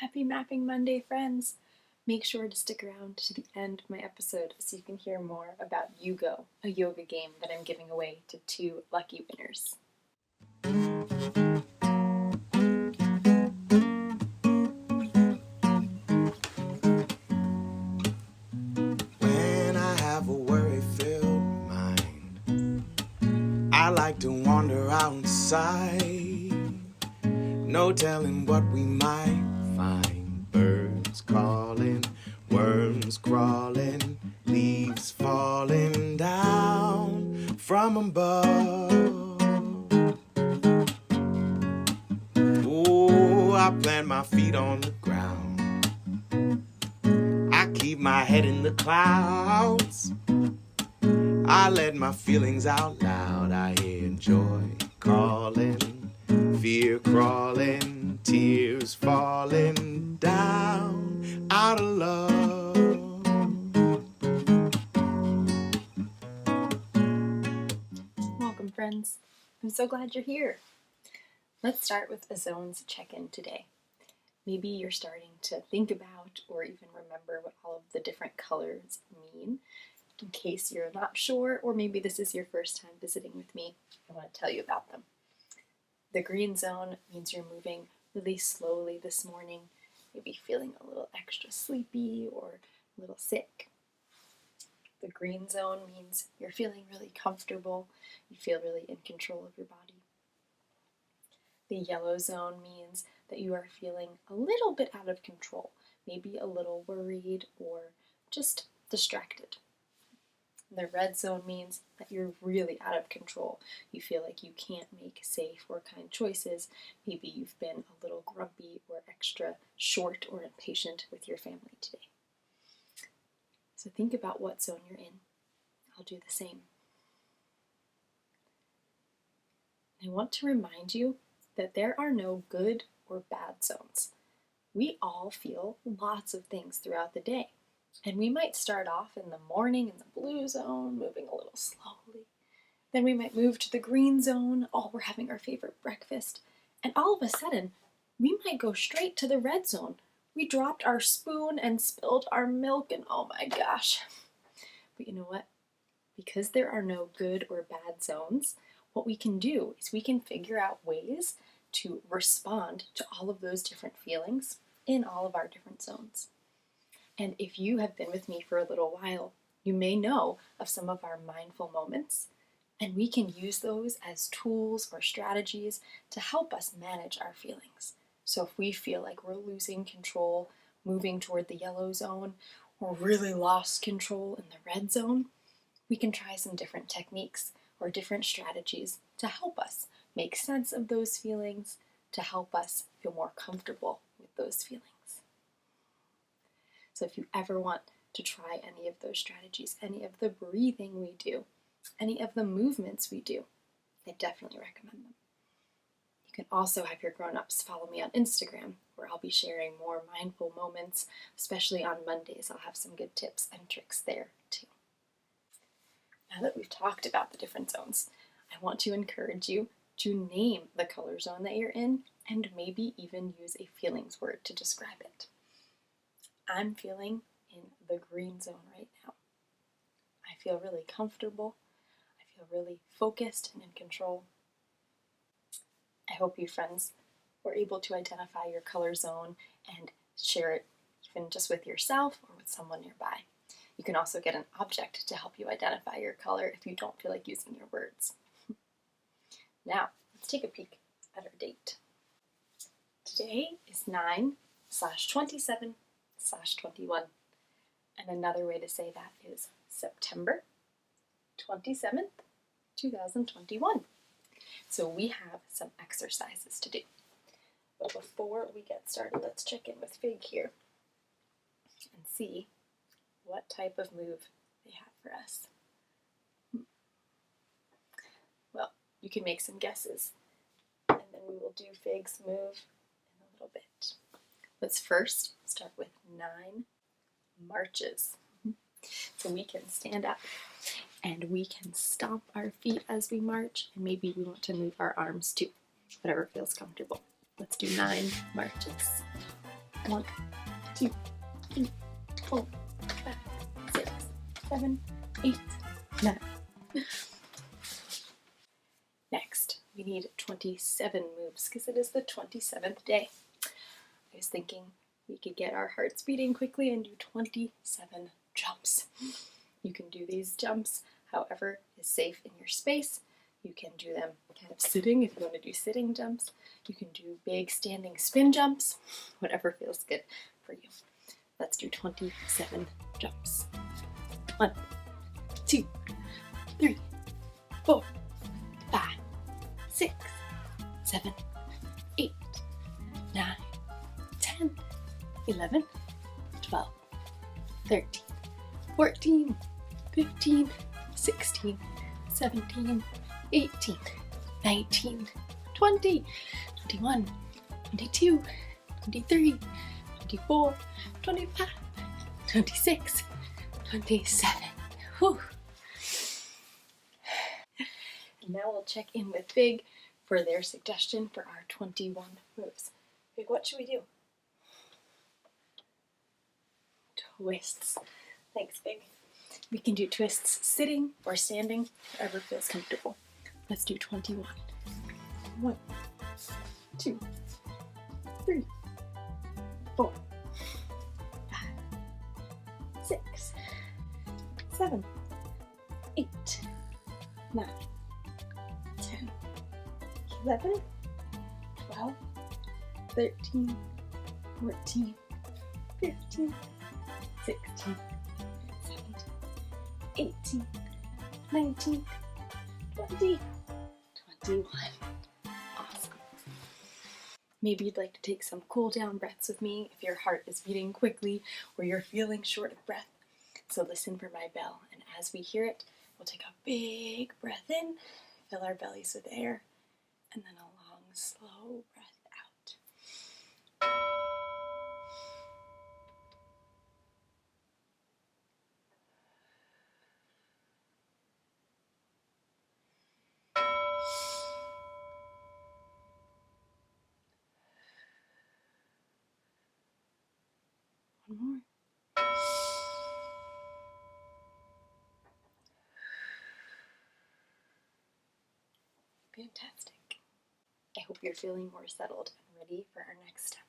Happy Mapping Monday, friends! Make sure to stick around to the end of my episode so you can hear more about Yugo, a yoga game that I'm giving away to 2 lucky winners. When I have a worry-filled mind, I like to wander outside. No telling what we might find. Birds calling, worms crawling, leaves falling down from above. Oh, I plant my feet on the ground. I keep my head in the clouds. I let my feelings out loud. I hear joy calling, fear crawling, tears falling down out of love. Welcome, friends. I'm so glad you're here. Let's start with a zones check-in today. Maybe you're starting to think about or even remember what all of the different colors mean. In case you're not sure, or maybe this is your first time visiting with me, I want to tell you about them. The green zone means you're moving really slowly this morning, maybe feeling a little extra sleepy or a little sick. The green zone means you're feeling really comfortable, you feel really in control of your body. The yellow zone means that you are feeling a little bit out of control, maybe a little worried or just distracted. The red zone means that you're really out of control. You feel like you can't make safe or kind choices. Maybe you've been a little grumpy or extra short or impatient with your family today. So think about what zone you're in. I'll do the same. I want to remind you that there are no good or bad zones. We all feel lots of things throughout the day. And we might start off in the morning in the blue zone, moving a little slowly. Then we might move to the green zone, we're having our favorite breakfast. And all of a sudden, we might go straight to the red zone. We dropped our spoon and spilled our milk and oh my gosh. But you know what? Because there are no good or bad zones, what we can do is we can figure out ways to respond to all of those different feelings in all of our different zones. And if you have been with me for a little while, you may know of some of our mindful moments, and we can use those as tools or strategies to help us manage our feelings. So if we feel like we're losing control, moving toward the yellow zone, or really lost control in the red zone, we can try some different techniques or different strategies to help us make sense of those feelings, to help us feel more comfortable with those feelings. So if you ever want to try any of those strategies, any of the breathing we do, any of the movements we do, I definitely recommend them. You can also have your grown-ups follow me on Instagram, where I'll be sharing more mindful moments, especially on Mondays. I'll have some good tips and tricks there too. Now that we've talked about the different zones, I want to encourage you to name the color zone that you're in and maybe even use a feelings word to describe it. I'm feeling in the green zone right now. I feel really comfortable. I feel really focused and in control. I hope you friends were able to identify your color zone and share it even just with yourself or with someone nearby. You can also get an object to help you identify your color if you don't feel like using your words. Now, let's take a peek at our date. Today is 9/27/21. And another way to say that is September 27th, 2021. So we have some exercises to do. But before we get started, let's check in with Fig here and see what type of move they have for us. Well, you can make some guesses, and then we will do Fig's move in a little bit. Let's first start with 9 marches. So we can stand up and we can stomp our feet as we march, and maybe we want to move our arms too, whatever feels comfortable. Let's do 9 marches. 1, 2, 3, 4, 5, 6, 7, 8, 9. Next, we need 27 moves because it is the 27th day. I was thinking we could get our hearts beating quickly and do 27 jumps. You can do these jumps however is safe in your space. You can do them kind of sitting if you want to do sitting jumps. You can do big standing spin jumps, whatever feels good for you. Let's do 27 jumps. 1, 2, 3, 4, 5, 6, 7, 8, 9, 10, 11, 12, 13, 14, 15, 16, 17, 18, 19, 20, 21, 22, 23, 24, 25, 26, 27. Whew. And now we'll check in with Big for their suggestion for our 21 moves. Big, what should we do? Twists. Thanks, Big. We can do twists sitting or standing, whatever feels comfortable. Let's do 21. 1, 2, 3, 4, 5, 6, 7, 8, 9, 10, 11, 12, 13, 14, 15, 16, 17, 18, 19, 20, 21. Awesome. Maybe you'd like to take some cool down breaths with me if your heart is beating quickly or you're feeling short of breath. So listen for my bell, and as we hear it, we'll take a big breath in, fill our bellies with air, and then a long, slow breath out. One more. Fantastic. I hope you're feeling more settled and ready for our next step.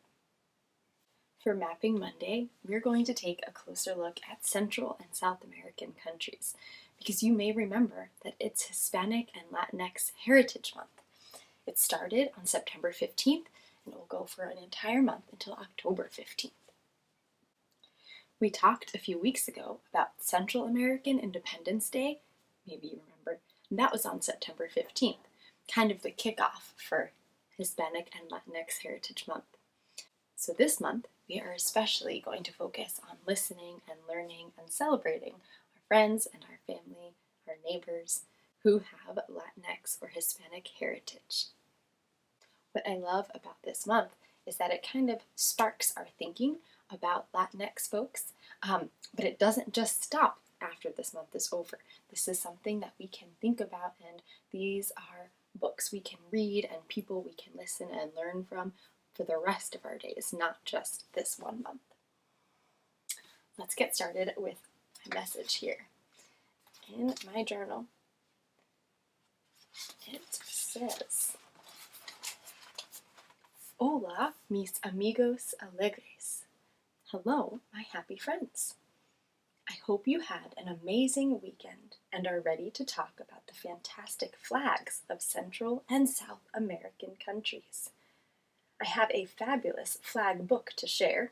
For Mapping Monday, we're going to take a closer look at Central and South American countries, because you may remember that it's Hispanic and Latinx Heritage Month. It started on September 15th and it will go for an entire month until October 15th. We talked a few weeks ago about Central American Independence Day, maybe you remember, and that was on September 15th, kind of the kickoff for Hispanic and Latinx Heritage Month. So this month, we are especially going to focus on listening and learning and celebrating our friends and our family, our neighbors who have Latinx or Hispanic heritage. What I love about this month is that it kind of sparks our thinking about Latinx folks, but it doesn't just stop after this month is over. This is something that we can think about, and these are books we can read and people we can listen and learn from for the rest of our days, not just this one month. Let's get started with my message here. In my journal, it says, Hola, mis amigos alegres. Hello, my happy friends. I hope you had an amazing weekend and are ready to talk about the fantastic flags of Central and South American countries. I have a fabulous flag book to share,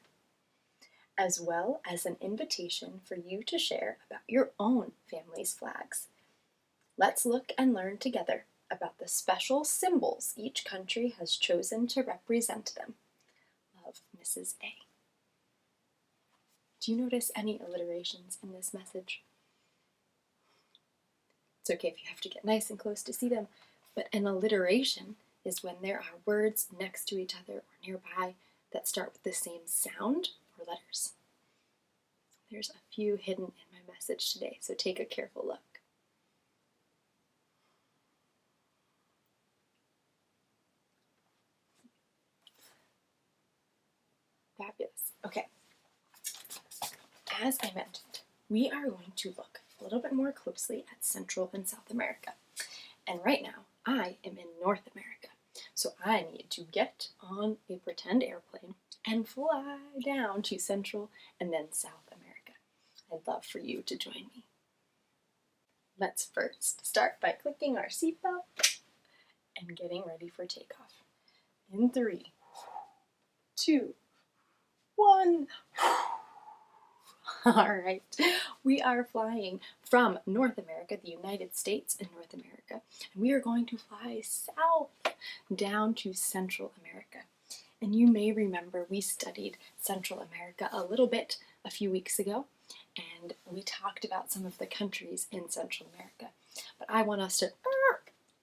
as well as an invitation for you to share about your own family's flags. Let's look and learn together about the special symbols each country has chosen to represent them. Love, Mrs. A. Do you notice any alliterations in this message? It's okay if you have to get nice and close to see them, but an alliteration is when there are words next to each other or nearby that start with the same sound or letters. There's a few hidden in my message today, so take a careful look. Fabulous. Okay. As I mentioned, we are going to look a little bit more closely at Central and South America. And right now, I am in North America. So I need to get on a pretend airplane and fly down to Central and then South America. I'd love for you to join me. Let's first start by clicking our seatbelt and getting ready for takeoff. In 3, 2, 1. All right, we are flying from North America, the United States in North America, and we are going to fly south down to Central America. And you may remember we studied Central America a little bit a few weeks ago, and we talked about some of the countries in Central America. But I want us to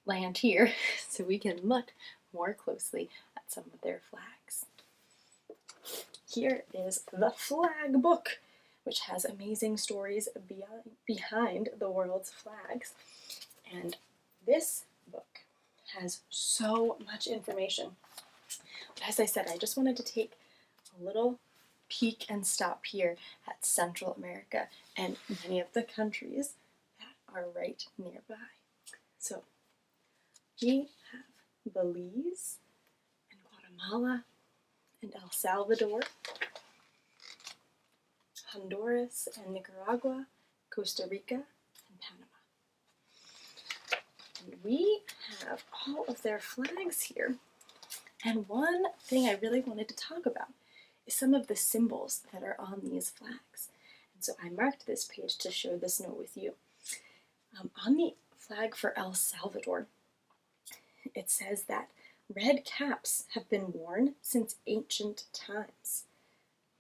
land here so we can look more closely at some of their flags. Here is the flag book, which has amazing stories behind the world's flags. And this book has so much information. But as I said, I just wanted to take a little peek and stop here at Central America and many of the countries that are right nearby. So we have Belize and Guatemala and El Salvador, Honduras and Nicaragua, Costa Rica, and Panama. And we have all of their flags here. And one thing I really wanted to talk about is some of the symbols that are on these flags. And so I marked this page to share this note with you. On the flag for El Salvador, it says that red caps have been worn since ancient times.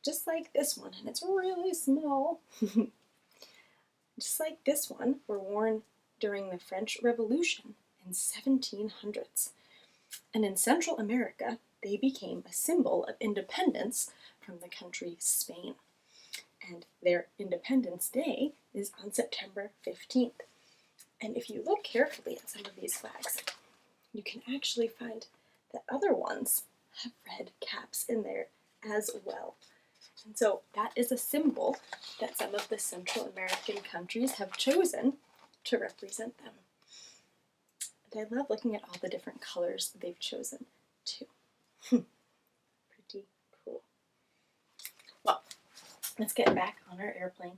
Just like this one, and it's really small. Just like this one, were worn during the French Revolution in 1700s. And in Central America, they became a symbol of independence from the country Spain. And their Independence Day is on September 15th. And if you look carefully at some of these flags, you can actually find that other ones have red caps in there as well. And so that is a symbol that some of the Central American countries have chosen to represent them. And I love looking at all the different colors they've chosen too. Pretty cool. Well, let's get back on our airplane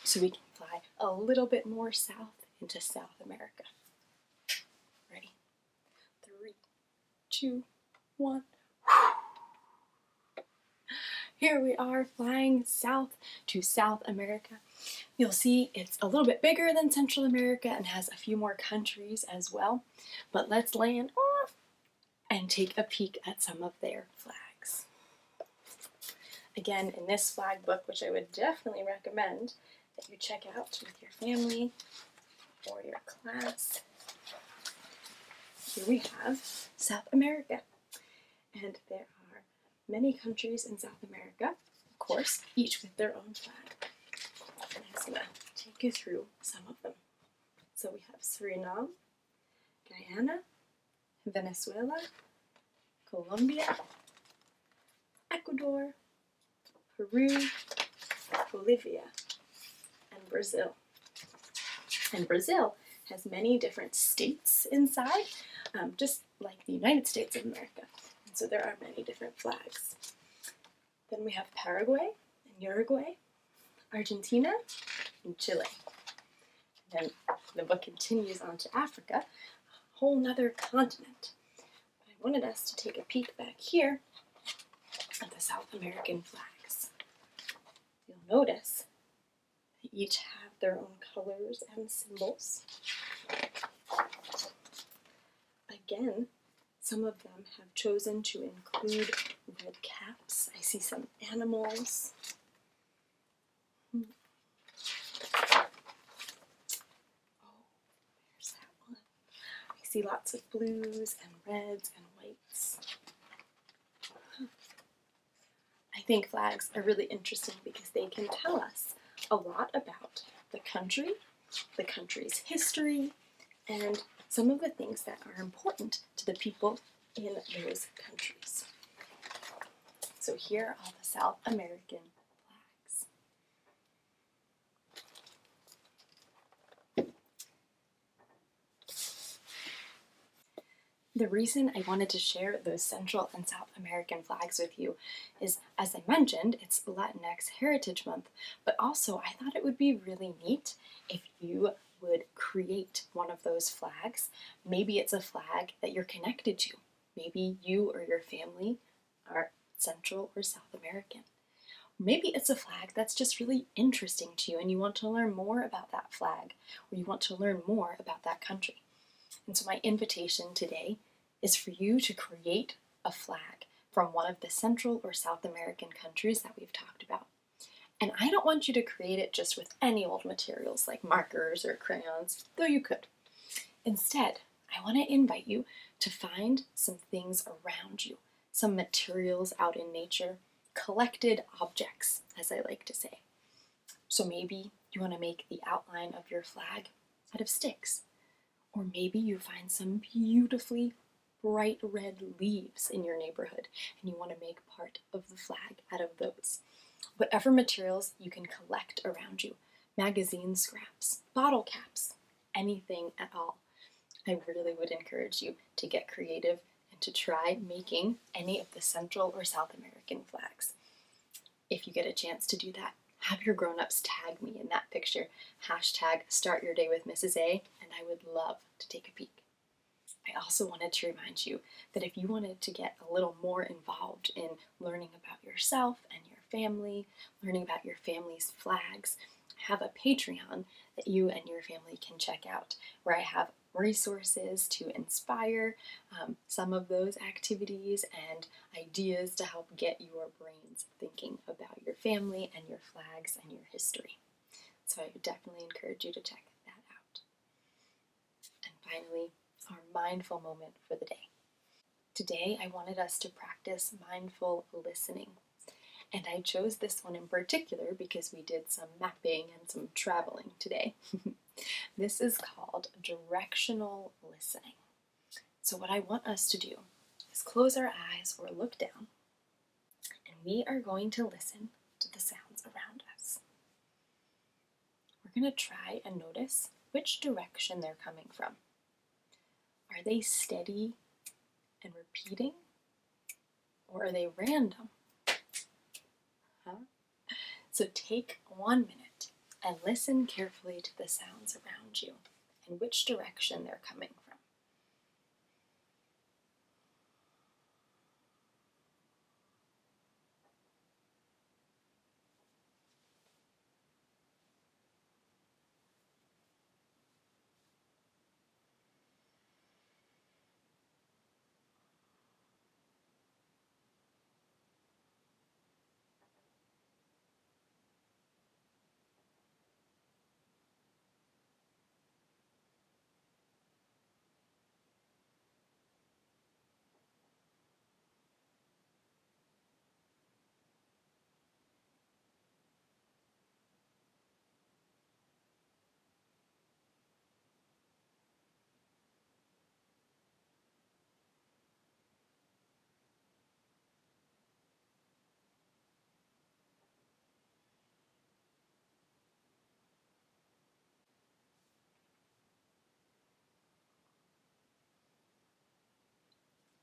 so we can fly a little bit more south into South America. Ready? 3, 2, 1. Here we are flying south to South America. You'll see it's a little bit bigger than Central America and has a few more countries as well. But let's land off and take a peek at some of their flags. Again, in this flag book, which I would definitely recommend that you check out with your family or your class, here we have South America. And there are many countries in South America, of course, each with their own flag. And I'm just going to take you through some of them. So we have Suriname, Guyana, Venezuela, Colombia, Ecuador, Peru, Bolivia, and Brazil. And Brazil has many different states inside, just like the United States of America. And so there are many different flags. Then we have Paraguay and Uruguay, Argentina, and Chile. And then the book continues on to Africa, a whole nother continent. But I wanted us to take a peek back here at the South American flags. You'll notice they each have their own colors and symbols. Again, some of them have chosen to include red caps. I see some animals. Oh, there's that one. I see lots of blues and reds and whites. I think flags are really interesting because they can tell us a lot about the country, the country's history, and some of the things that are important to the people in those countries. So So here are all the South American flags. The reason I wanted to share those Central and South American flags with you is, as I mentioned, it's Latinx Heritage Month, but also I thought it would be really neat if you would create one of those flags. Maybe it's a flag that you're connected to. Maybe you or your family are Central or South American. Maybe it's a flag that's just really interesting to you and you want to learn more about that flag, or you want to learn more about that country. And so my invitation today is for you to create a flag from one of the Central or South American countries that we've talked about. And I don't want you to create it just with any old materials like markers or crayons, though you could. Instead, I want to invite you to find some things around you, some materials out in nature, collected objects, as I like to say. So maybe you want to make the outline of your flag out of sticks. Or maybe you find some beautifully bright red leaves in your neighborhood and you want to make part of the flag out of those. Whatever materials you can collect around you, magazine scraps, bottle caps, anything at all. I really would encourage you to get creative and to try making any of the Central or South American flags. If you get a chance to do that, have your grown-ups tag me in that picture, #StartYourDayWithMrs. A, and I would love to take a peek. I also wanted to remind you that if you wanted to get a little more involved in learning about yourself and your family, learning about your family's flags, I have a Patreon that you and your family can check out, where I have resources to inspire some of those activities and ideas to help get your brains thinking about your family and your flags and your history. So I would definitely encourage you to check that out. And finally, our mindful moment for the day. Today, I wanted us to practice mindful listening. And I chose this one in particular because we did some mapping and some traveling today. This is called directional listening. So what I want us to do is close our eyes or look down, and we are going to listen to the sounds around us. We're going to try and notice which direction they're coming from. Are they steady and repeating, or are they random? So take 1 minute and listen carefully to the sounds around you and which direction they're coming from.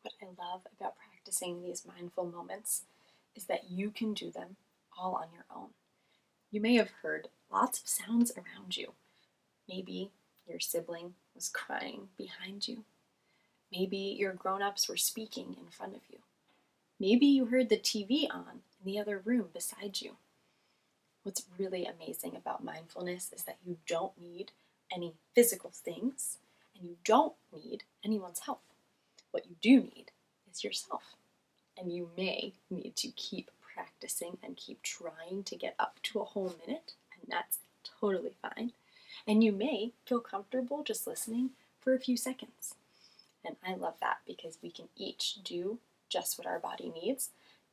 What I love about practicing these mindful moments is that you can do them all on your own. You may have heard lots of sounds around you. Maybe your sibling was crying behind you. Maybe your grown-ups were speaking in front of you. Maybe you heard the TV on in the other room beside you. What's really amazing about mindfulness is that you don't need any physical things and you don't need anyone's help. What you do need is yourself. And you may need to keep practicing and keep trying to get up to a whole minute, and that's totally fine. And you may feel comfortable just listening for a few seconds. And I love that because we can each do just what our body needs,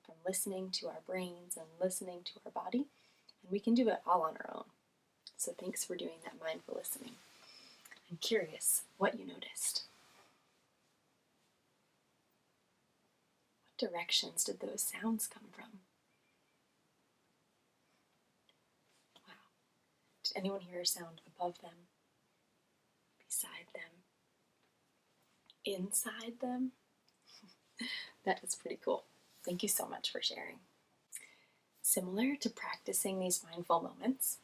from listening to our brains and listening to our body, and we can do it all on our own. So thanks for doing that mindful listening. I'm curious what you noticed. What directions did those sounds come from? Wow. Did anyone hear a sound above them, beside them, inside them? That is pretty cool. Thank you so much for sharing. Similar to practicing these mindful moments,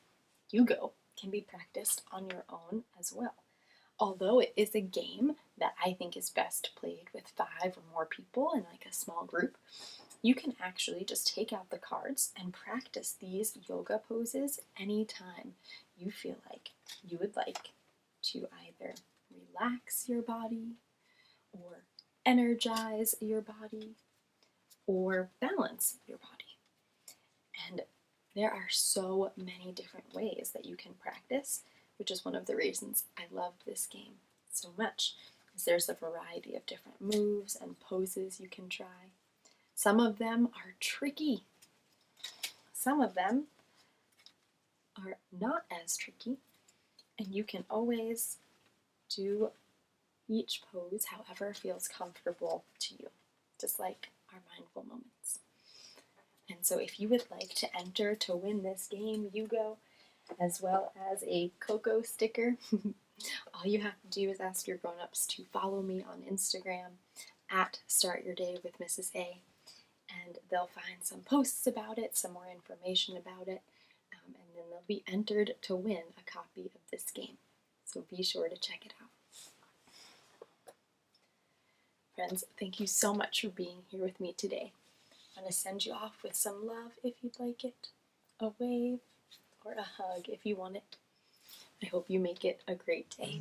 Yugo can be practiced on your own as well. Although it is a game that I think is best played with 5 or more people in like a small group, you can actually just take out the cards and practice these yoga poses anytime you feel like you would like to either relax your body or energize your body or balance your body. And there are so many different ways that you can practice, which is one of the reasons I love this game so much, is there's a variety of different moves and poses you can try. Some of them are tricky. Some of them are not as tricky, and you can always do each pose however feels comfortable to you, just like our mindful moments. And so if you would like to enter to win this game, Yugo, as well as a Coco sticker, all you have to do is ask your grown-ups to follow me on Instagram at Start Your Day with Mrs. A, and they'll find some posts about it, some more information about it, and then they'll be entered to win a copy of this game. So be sure to check it out. Friends, thank you so much for being here with me today. I'm going to send you off with some love if you'd like it, a wave, or a hug if you want it. I hope you make it a great day.